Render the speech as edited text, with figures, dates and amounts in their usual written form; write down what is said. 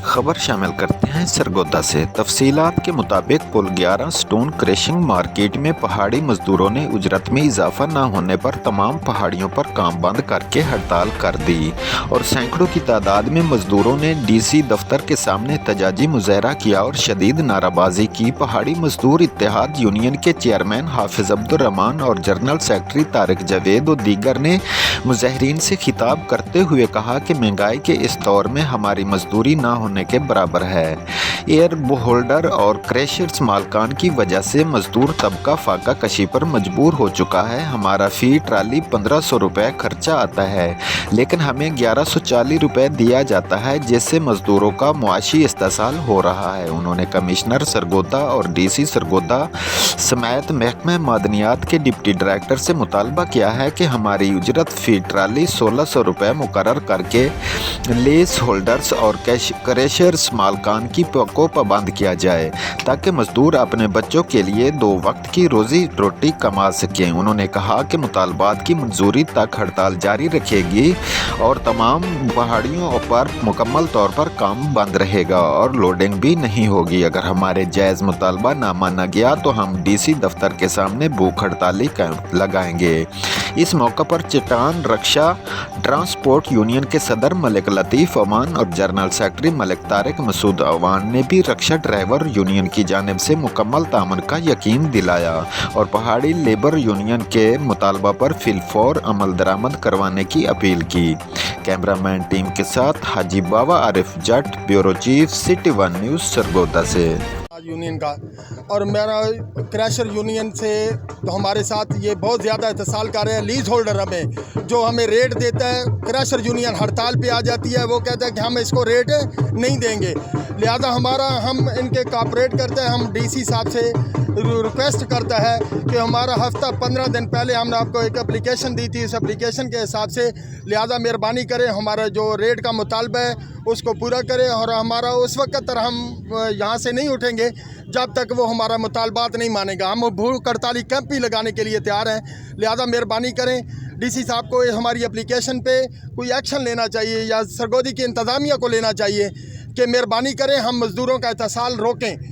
खबर शामिल करते हैं सरगोदा से। तफसीलात के मुताबिक पुल 11 स्टोन क्रशिंग मार्केट में पहाड़ी मजदूरों ने उजरत में इजाफा न होने पर तमाम पहाड़ियों पर काम बंद करके हड़ताल कर दी और सैकड़ों की तादाद में मजदूरों ने डीसी दफ्तर के सामने तजाजी मुजाहरा किया और शदीद नाराबाजी की। पहाड़ी मजदूर इत्तेहाद यूनियन के चेयरमैन हाफिज अब्दुर्रहमान और जनरल सेक्रेटरी तारिक जावेद और दीगर ने मुजाहिरीन से खिताब करते हुए कहा कि महंगाई के इस दौर में हमारी मजदूरी ना होने के बराबर है। एयर होल्डर और क्रैशर्स मालकान की वजह से मजदूर तबका फाका कशी पर मजबूर हो चुका है। हमारा फ़ी ट्राली 1500 रुपये खर्चा आता है, लेकिन हमें 1140 रुपये दिया जाता है, जिससे मजदूरों का मुआशी इस्तेसाल हो रहा है। उन्होंने कमिश्नर सरगोदा और डीसी सरगोदा समेत महकमा मादनियात के डिप्टी डायरेक्टर से मुतालबा किया है कि हमारी उजरत फ़ी ट्राली 1600 रुपये मुकर्रर करके लेस होल्डर्स और क्रैशर्स मालकान को पाबंद किया जाए, ताकि मजदूर अपने बच्चों के लिए 2 वक्त की रोजी रोटी कमा सकें। उन्होंने कहा कि मुतालबात की मंजूरी तक हड़ताल जारी रखेगी और तमाम पहाड़ियों पर मुकम्मल तौर पर काम बंद रहेगा और लोडिंग भी नहीं होगी। अगर हमारे जायज़ मुतालबा ना माना गया तो हम डीसी दफ्तर के सामने भूख हड़ताली लगाएंगे। इस मौका पर चट्टान रक्षा ट्रांसपोर्ट यूनियन के सदर मलिक लतीफ़ अमान और जनरल सेक्रेटरी मलिक तारिक मसूद अवान ने भी रक्षा ड्राइवर यूनियन की जानिब से मुकम्मल तामन का यकीन दिलाया और पहाड़ी लेबर यूनियन के मुतालबा पर फिलफौर अमल दरामद करवाने की अपील की। कैमरामैन टीम के साथ Haji Baba Arif Jat, bureau chief, city 1 news Sargodha से। यूनियन का और मेरा क्रैशर यूनियन से तो हमारे साथ ये बहुत ज़्यादा इत्तेसाल कर रहे हैं। लीज होल्डर हमें रेट देता है, क्रैशर यूनियन हड़ताल पे आ जाती है। वो कहता है कि हम इसको रेट नहीं देंगे, लिहाजा हम इनके कॉपरेट करते हैं। हम डीसी साहब से रिक्वेस्ट करता है कि हमारा हफ्ता 15 दिन पहले हमने आपको एक एप्लीकेशन दी थी, इस एप्लीकेशन के हिसाब से लिहाजा मेहरबानी करें हमारा जो रेट का मुतालबा है उसको पूरा करें और हमारा उस वक्त तक हम यहाँ से नहीं उठेंगे जब तक वो हमारा मुतालबात नहीं मानेगा। हम भूख हड़ताली कैंप भी लगाने के लिए तैयार हैं, लिहाजा मेहरबानी करें डीसी साहब को हमारी एप्लीकेशन पे कोई एक्शन लेना चाहिए या सरगोदी की इंतज़ामिया को लेना चाहिए कि मेहरबानी करें हम मज़दूरों का इत्तेसाल रोकें।